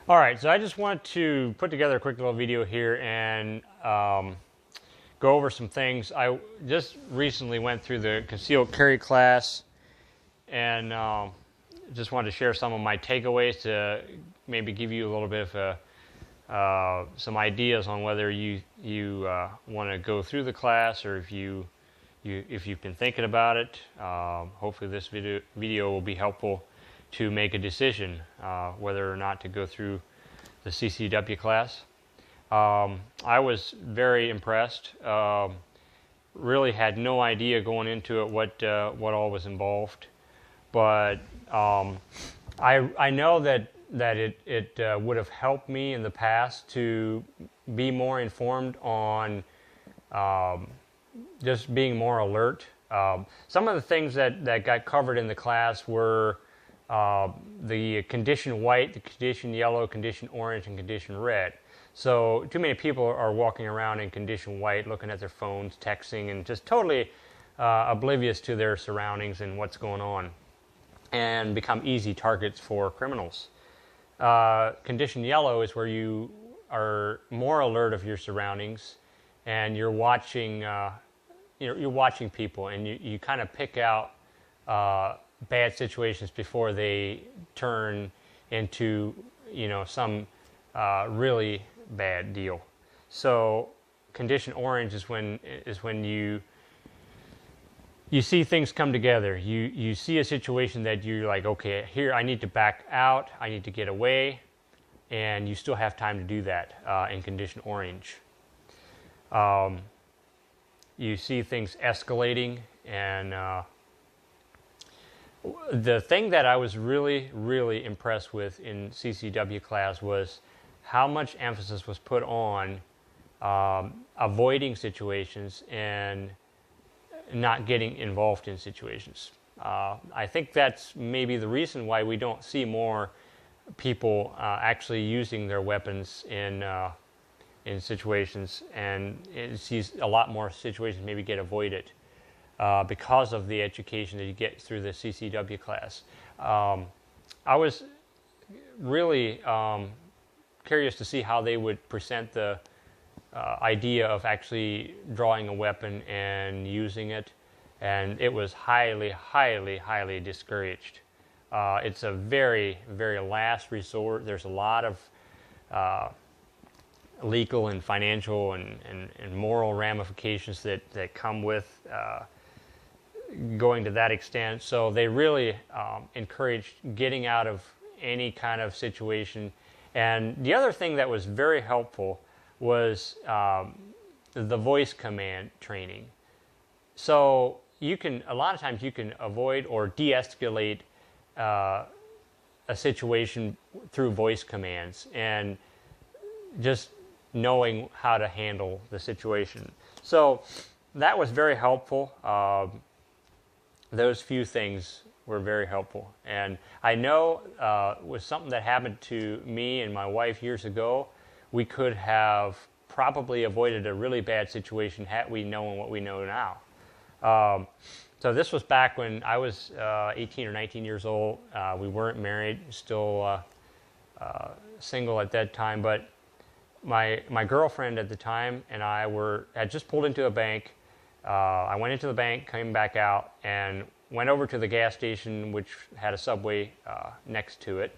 All right, so I just want to put together a quick little video here and go over some things. I just recently went through the concealed carry class and just wanted to share some of my takeaways to maybe give you a little bit of some ideas on whether you want to go through the class or if you've been thinking about it. Hopefully this video will be helpful to make a decision whether or not to go through the CCW class. I was very impressed. Really had no idea going into it what all was involved, but I know that it would have helped me in the past to be more informed on just being more alert. Some of the things that got covered in the class were the condition white, the condition yellow, condition orange, and condition red. So too many people are walking around in condition white, looking at their phones, texting, and just totally oblivious to their surroundings and what's going on, and become easy targets for criminals. Condition yellow is where you are more alert of your surroundings, and you're watching you're watching people, and you kind of pick out bad situations before they turn into some really bad deal. So condition orange is when you see things come together. You see a situation that you're like, okay, here I need to back out, I need to get away, and you still have time to do that in condition orange. You see things escalating, and the thing that I was really, really impressed with in CCW class was how much emphasis was put on avoiding situations and not getting involved in situations. I think that's maybe the reason why we don't see more people actually using their weapons in situations, and it sees a lot more situations maybe get avoided because of the education that you get through the CCW class. I was really curious to see how they would present the idea of actually drawing a weapon and using it, and it was highly, highly, highly discouraged. It's a very, very last resort. There's a lot of legal and financial and moral ramifications that come with going to that extent. So they really encouraged getting out of any kind of situation. And the other thing that was very helpful was the voice command training. So a lot of times you can avoid or de-escalate a situation through voice commands and just knowing how to handle the situation. So that was very helpful. Those few things were very helpful. And I know with something that happened to me and my wife years ago, we could have probably avoided a really bad situation had we known what we know now. So this was back when I was 18 or 19 years old. We weren't married, still single at that time, but my girlfriend at the time and I had just pulled into a bank. I went into the bank, came back out, and went over to the gas station, which had a Subway next to it.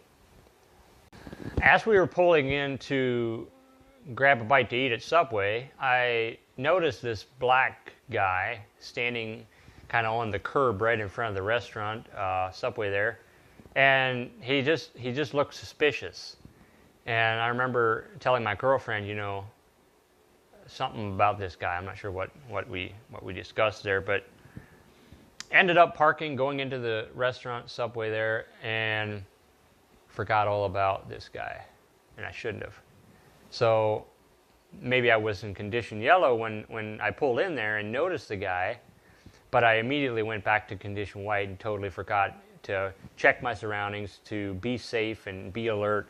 As we were pulling in to grab a bite to eat at Subway, I noticed this black guy standing kind of on the curb right in front of the restaurant, Subway there, and he just looked suspicious. And I remember telling my girlfriend, something about this guy. I'm not sure what we discussed there, but ended up parking, going into the restaurant, Subway there, and forgot all about this guy, and I shouldn't have. So maybe I was in condition yellow when I pulled in there and noticed the guy, but I immediately went back to condition white and totally forgot to check my surroundings, to be safe and be alert.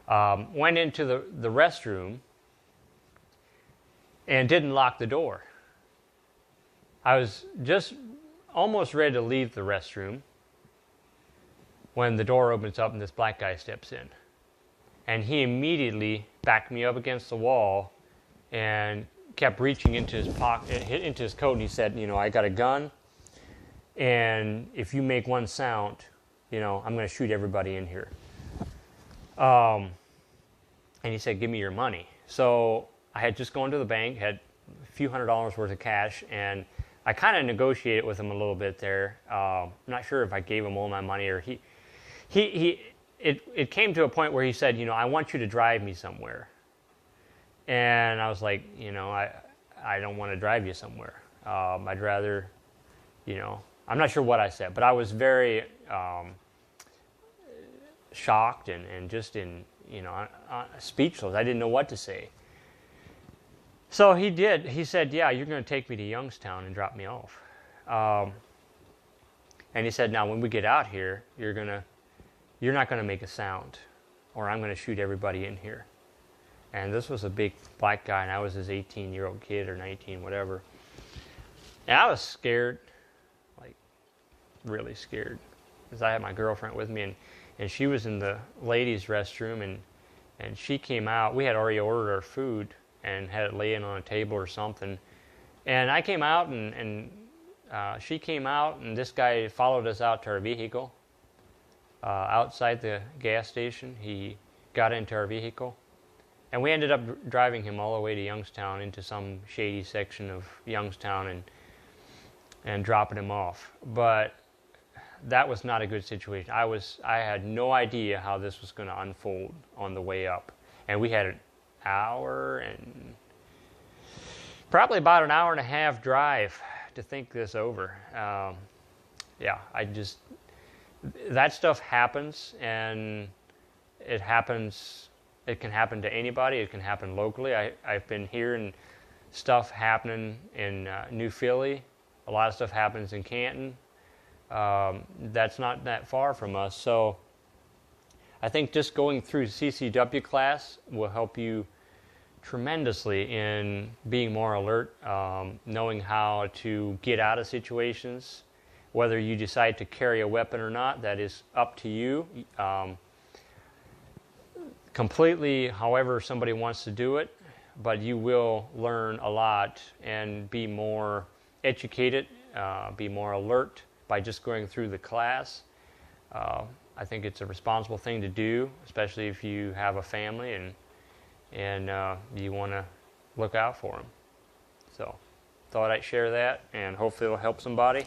Went into the restroom and didn't lock the door. I was just almost ready to leave the restroom when the door opens up and this black guy steps in. And he immediately backed me up against the wall and kept reaching into his pocket, into his coat, and he said, I got a gun, and if you make one sound, I'm going to shoot everybody in here. And he said, give me your money. So I had just gone to the bank, had a few $100s worth of cash, and I kind of negotiated with him a little bit there. I'm not sure if I gave him all my money or it came to a point where he said, I want you to drive me somewhere. And I was like, I don't want to drive you somewhere. I'd rather, I'm not sure what I said, but I was very shocked and just speechless. I didn't know what to say. So he did. He said, yeah, you're going to take me to Youngstown and drop me off. And he said, now when we get out here, you're not going to make a sound, or I'm going to shoot everybody in here. And this was a big black guy, and I was his 18-year-old kid, or 19, whatever. And I was scared, like really scared, because I had my girlfriend with me, and she was in the ladies' restroom, and she came out. We had already ordered our food and had it laying on a table or something. And I came out, and she came out, and this guy followed us out to our vehicle. Outside the gas station, he got into our vehicle. And we ended up driving him all the way to Youngstown, into some shady section of Youngstown, and dropping him off. But that was not a good situation. I had no idea how this was going to unfold on the way up. And we had an hour and probably about an hour and a half drive to think this over. That stuff happens, and it happens. It can happen to anybody. It can happen locally. I've been hearing stuff happening in New Philly. A lot of stuff happens in Canton. That's not that far from us. So I think just going through CCW class will help you tremendously in being more alert, knowing how to get out of situations. Whether you decide to carry a weapon or not, that is up to you. Completely, however somebody wants to do it, but you will learn a lot and be more educated, be more alert by just going through the class. I think it's a responsible thing to do, especially if you have a family and you want to look out for them. So, thought I'd share that, and hopefully it'll help somebody.